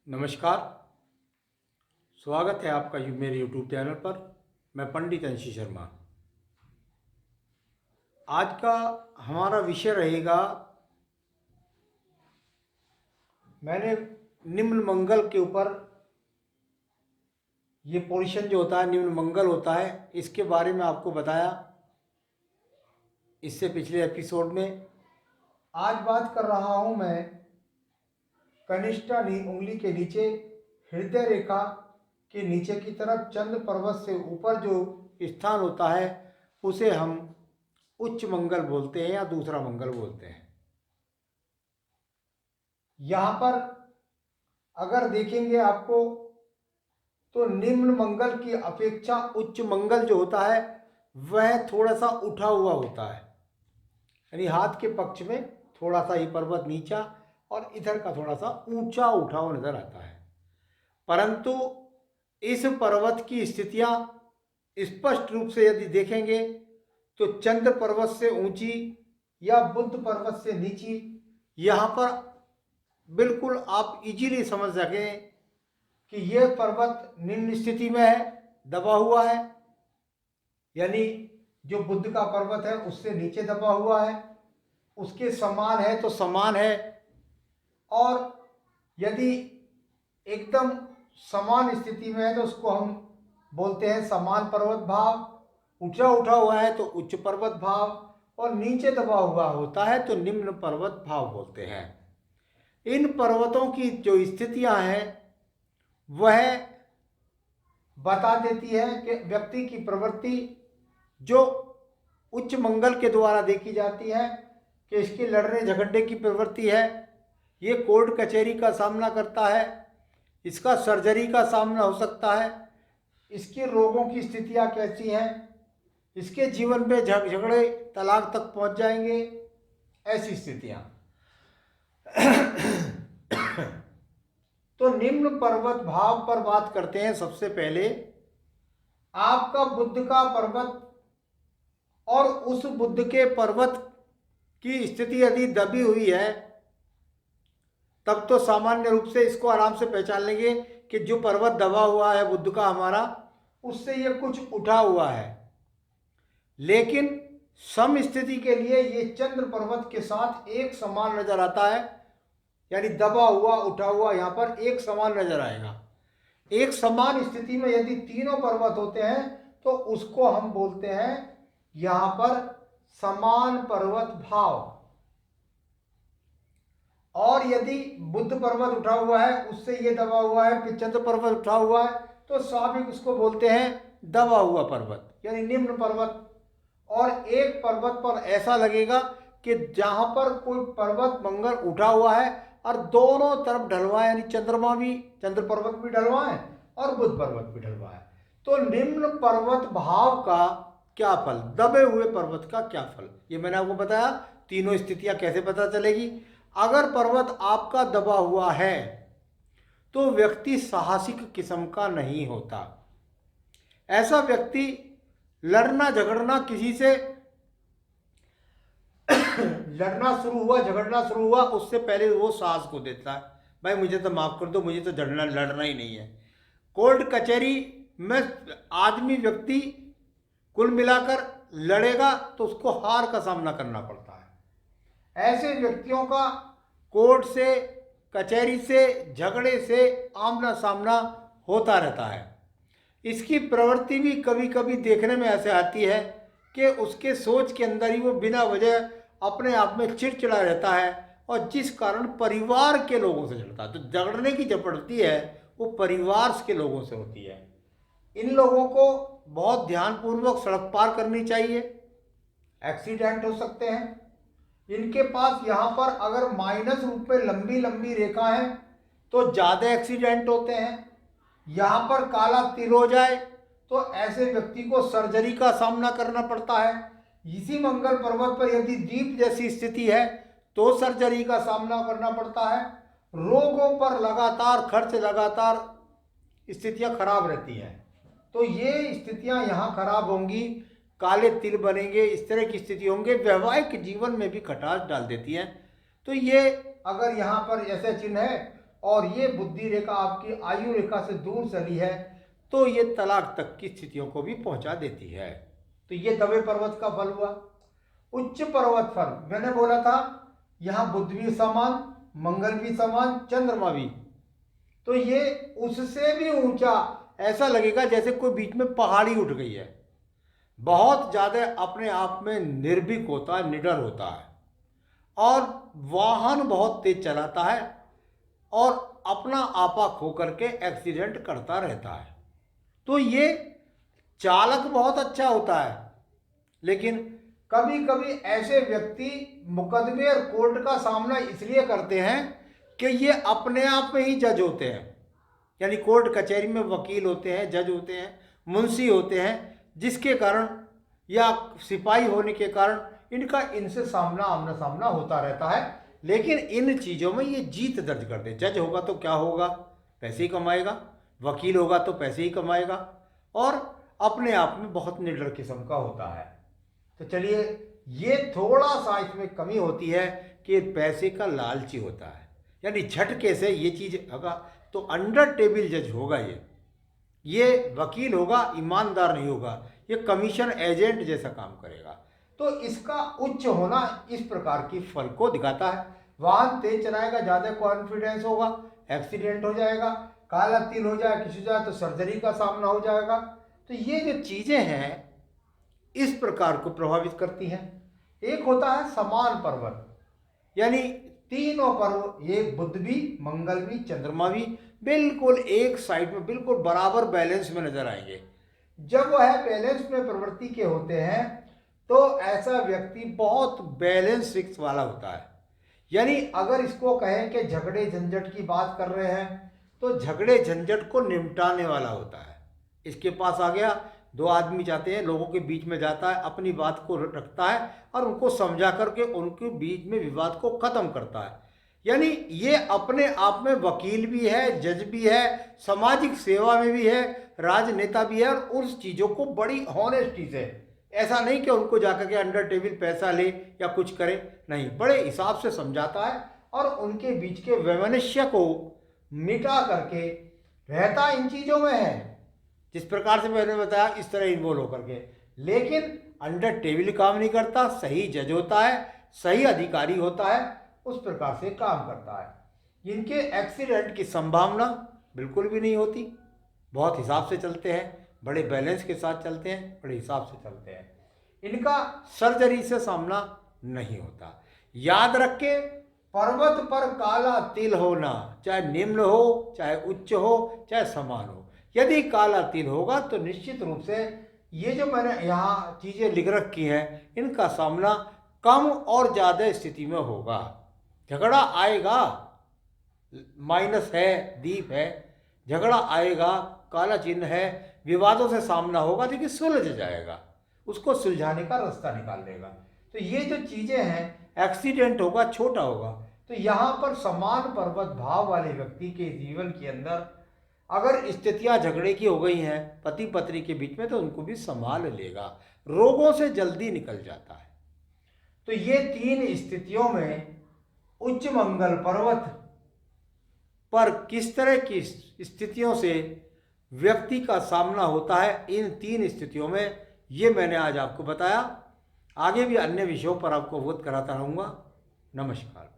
नमस्कार। स्वागत है आपका मेरे YouTube चैनल पर। मैं पंडित अंशी शर्मा। आज का हमारा विषय रहेगा, मैंने निम्न मंगल के ऊपर, ये पोजीशन जो होता है निम्न मंगल होता है, इसके बारे में आपको बताया इससे पिछले एपिसोड में। आज बात कर रहा हूँ मैं कनिष्ठा उंगली के नीचे हृदय रेखा के नीचे की तरफ चंद्र पर्वत से ऊपर जो स्थान होता है उसे हम उच्च मंगल बोलते हैं या दूसरा मंगल बोलते हैं। यहाँ पर अगर देखेंगे आपको तो निम्न मंगल की अपेक्षा उच्च मंगल जो होता है वह थोड़ा सा उठा हुआ होता है, यानी हाथ के पक्ष में थोड़ा सा ये पर्वत नीचा और इधर का थोड़ा सा ऊंचा उठा हुआ नजर आता है। परंतु इस पर्वत की स्थितियां स्पष्ट रूप से यदि देखेंगे तो चंद्र पर्वत से ऊंची या बुध पर्वत से नीची, यहाँ पर बिल्कुल आप इजीली समझ सकें कि यह पर्वत निम्न स्थिति में है, दबा हुआ है, यानी जो बुध का पर्वत है उससे नीचे दबा हुआ है, उसके समान है तो समान है। और यदि एकदम समान स्थिति में है तो उसको हम बोलते हैं समान पर्वत भाव। ऊंचा उठा हुआ है तो उच्च पर्वत भाव, और नीचे दबा हुआ होता है तो निम्न पर्वत भाव बोलते हैं। इन पर्वतों की जो स्थितियां हैं वह बता देती है कि व्यक्ति की प्रवृत्ति जो उच्च मंगल के द्वारा देखी जाती है कि इसकी लड़ने झगड़ने की प्रवृत्ति है, ये कोर्ट कचहरी का सामना करता है, इसका सर्जरी का सामना हो सकता है, इसके रोगों की स्थितियां कैसी हैं, इसके जीवन में झगड़े तलाक तक पहुंच जाएंगे, ऐसी स्थितियां। तो निम्न पर्वत भाव पर बात करते हैं। सबसे पहले आपका बुध का पर्वत और उस बुध के पर्वत की स्थिति यदि दबी हुई है तब तो सामान्य रूप से इसको आराम से पहचान लेंगे कि जो पर्वत दबा हुआ है बुध का हमारा, उससे ये कुछ उठा हुआ है। लेकिन सम स्थिति के लिए ये चंद्र पर्वत के साथ एक समान नजर आता है, यानी दबा हुआ उठा हुआ यहाँ पर एक समान नजर आएगा। एक समान स्थिति में यदि तीनों पर्वत होते हैं तो उसको हम बोलते हैं यहाँ पर समान पर्वत भाव। और यदि बुध पर्वत उठा हुआ है उससे ये दबा हुआ है, फिर चंद्र पर्वत उठा हुआ है तो स्वाभाविक उसको बोलते हैं दबा हुआ पर्वत, यानी निम्न पर्वत। और एक पर्वत पर ऐसा लगेगा कि जहां पर कोई पर्वत मंगल उठा हुआ है और दोनों तरफ ढलवा है, यानी चंद्र पर्वत भी ढलवा है और बुध पर्वत भी ढलवा है। तो निम्न पर्वत भाव का क्या फल, दबे हुए पर्वत का क्या फल, ये मैंने आपको बताया। तीनों स्थितियां कैसे पता चलेगी। अगर पर्वत आपका दबा हुआ है तो व्यक्ति साहसिक किस्म का नहीं होता। ऐसा व्यक्ति लड़ना झगड़ना किसी से लड़ना शुरू हुआ झगड़ना शुरू हुआ उससे पहले वो साहस को देता है, भाई मुझे तो माफ कर दो, मुझे तो लड़ना ही नहीं है। कोर्ट कचहरी में आदमी व्यक्ति कुल मिलाकर लड़ेगा तो उसको हार का सामना करना पड़ता है। ऐसे व्यक्तियों का कोर्ट से कचहरी से झगड़े से आमना सामना होता रहता है। इसकी प्रवृत्ति भी कभी कभी देखने में ऐसे आती है कि उसके सोच के अंदर ही वो बिना वजह अपने आप में चिड़चिड़ा रहता है और जिस कारण परिवार के लोगों से झगड़ता है। तो झगड़ने की जो पड़ती है वो परिवार के लोगों से होती है। इन लोगों को बहुत ध्यानपूर्वक सड़क पार करनी चाहिए, एक्सीडेंट हो सकते हैं। इनके पास यहाँ पर अगर माइनस रूप में लंबी लंबी रेखा है तो ज़्यादा एक्सीडेंट होते हैं। यहाँ पर काला तिल हो जाए तो ऐसे व्यक्ति को सर्जरी का सामना करना पड़ता है। इसी मंगल पर्वत पर यदि दीप जैसी स्थिति है तो सर्जरी का सामना करना पड़ता है। रोगों पर लगातार खर्च, लगातार स्थितियां खराब रहती हैं। तो ये स्थितियां यहाँ खराब होंगी, काले तिल बनेंगे, इस तरह की स्थिति होंगे, वैवाहिक जीवन में भी खटास डाल देती है। तो ये अगर यहाँ पर ऐसे चिन्ह है और ये बुद्धि रेखा आपकी आयु रेखा से दूर चली है तो ये तलाक तक की स्थितियों को भी पहुंचा देती है। तो ये तवे पर्वत का फल हुआ। उच्च पर्वत फल मैंने बोला था यहाँ बुध भी समान, मंगल भी समान, चंद्रमा भी, तो ये उससे भी ऊंचा, ऐसा लगेगा जैसे कोई बीच में पहाड़ी उठ गई है। बहुत ज्यादा अपने आप में निर्भीक होता है, निडर होता है और वाहन बहुत तेज चलाता है और अपना आपा खो करके एक्सीडेंट करता रहता है। तो ये चालक बहुत अच्छा होता है, लेकिन कभी कभी ऐसे व्यक्ति मुकदमे और कोर्ट का सामना इसलिए करते हैं कि ये अपने आप में ही जज होते हैं, यानी कोर्ट कचहरी में वकील होते हैं, जज होते हैं, मुंशी होते हैं, जिसके कारण या सिपाही होने के कारण इनका इनसे सामना आमना सामना होता रहता है। लेकिन इन चीज़ों में ये जीत दर्ज कर दे। जज होगा तो क्या होगा, पैसे ही कमाएगा, वकील होगा तो पैसे ही कमाएगा और अपने आप में बहुत निडर किस्म का होता है। तो चलिए, ये थोड़ा सा इसमें कमी होती है कि पैसे का लालची होता है, यानी झटके से ये चीज़ होगा तो अंडर टेबल जज होगा, ये वकील होगा, ईमानदार नहीं होगा, ये कमीशन एजेंट जैसा काम करेगा। तो इसका उच्च होना इस प्रकार की फल को दिखाता है। वाहन तेज चलाएगा, ज़्यादा कॉन्फिडेंस होगा, एक्सीडेंट हो जाएगा, काला तिल हो जाए, किसी जाए तो सर्जरी का सामना हो जाएगा। तो ये जो चीज़ें हैं इस प्रकार को प्रभावित करती हैं। एक होता है समान पर्वत, यानी तीनों पर्वत, ये बुध भी, मंगल भी, चंद्रमा भी बिल्कुल एक साइड में बिल्कुल बराबर बैलेंस में नजर आएंगे। जब वह बैलेंस में प्रवृत्ति के होते हैं तो ऐसा व्यक्ति बहुत बैलेंस फिक्स वाला होता है। यानी अगर इसको कहें कि झगड़े झंझट की बात कर रहे हैं तो झगड़े झंझट को निपटाने वाला होता है। इसके पास आ गया, दो आदमी जाते हैं, लोगों के बीच में जाता है, अपनी बात को रखता है और उनको समझा करके उनके बीच में विवाद को खत्म करता है। यानी ये अपने आप में वकील भी है, जज भी है, सामाजिक सेवा में भी है, राजनेता भी है और उस चीज़ों को बड़ी हॉनेस्टी से, ऐसा नहीं कि उनको जाकर के अंडर टेबल पैसा ले या कुछ करे, नहीं, बड़े हिसाब से समझाता है और उनके बीच के वैमनस्य को मिटा करके रहता इन चीज़ों में है, जिस प्रकार से मैंने बताया इस तरह इन्वॉल्व होकर के। लेकिन अंडर टेबल काम नहीं करता, सही जज होता है, सही अधिकारी होता है, उस प्रकार से काम करता है। इनके एक्सीडेंट की संभावना बिल्कुल भी नहीं होती, बहुत हिसाब से चलते हैं, बड़े बैलेंस के साथ चलते हैं, बड़े हिसाब से चलते हैं। इनका सर्जरी से सामना नहीं होता। याद रखे, पर्वत पर काला तिल होना, चाहे निम्न हो, चाहे उच्च हो, चाहे समान हो, यदि काला तिल होगा तो निश्चित रूप से ये जो मैंने यहाँ चीज़ें लिख रखी हैं इनका सामना कम और ज़्यादा स्थिति में होगा। झगड़ा आएगा, माइनस है, दीप है, झगड़ा आएगा, काला चिन्ह है, विवादों से सामना होगा, लेकिन सुलझ जाएगा, उसको सुलझाने का रास्ता निकाल लेगा। तो ये जो चीज़ें हैं, एक्सीडेंट होगा, छोटा होगा। तो यहाँ पर समान पर्वत भाव वाले व्यक्ति के जीवन के अंदर अगर स्थितियां झगड़े की हो गई हैं पति पत्नी के बीच में तो उनको भी संभाल लेगा, रोगों से जल्दी निकल जाता है। तो ये तीन स्थितियों में उच्च मंगल पर्वत पर किस तरह की स्थितियों से व्यक्ति का सामना होता है, इन तीन स्थितियों में, ये मैंने आज आपको बताया। आगे भी अन्य विषयों पर आपको अवगत कराता रहूँगा। नमस्कार।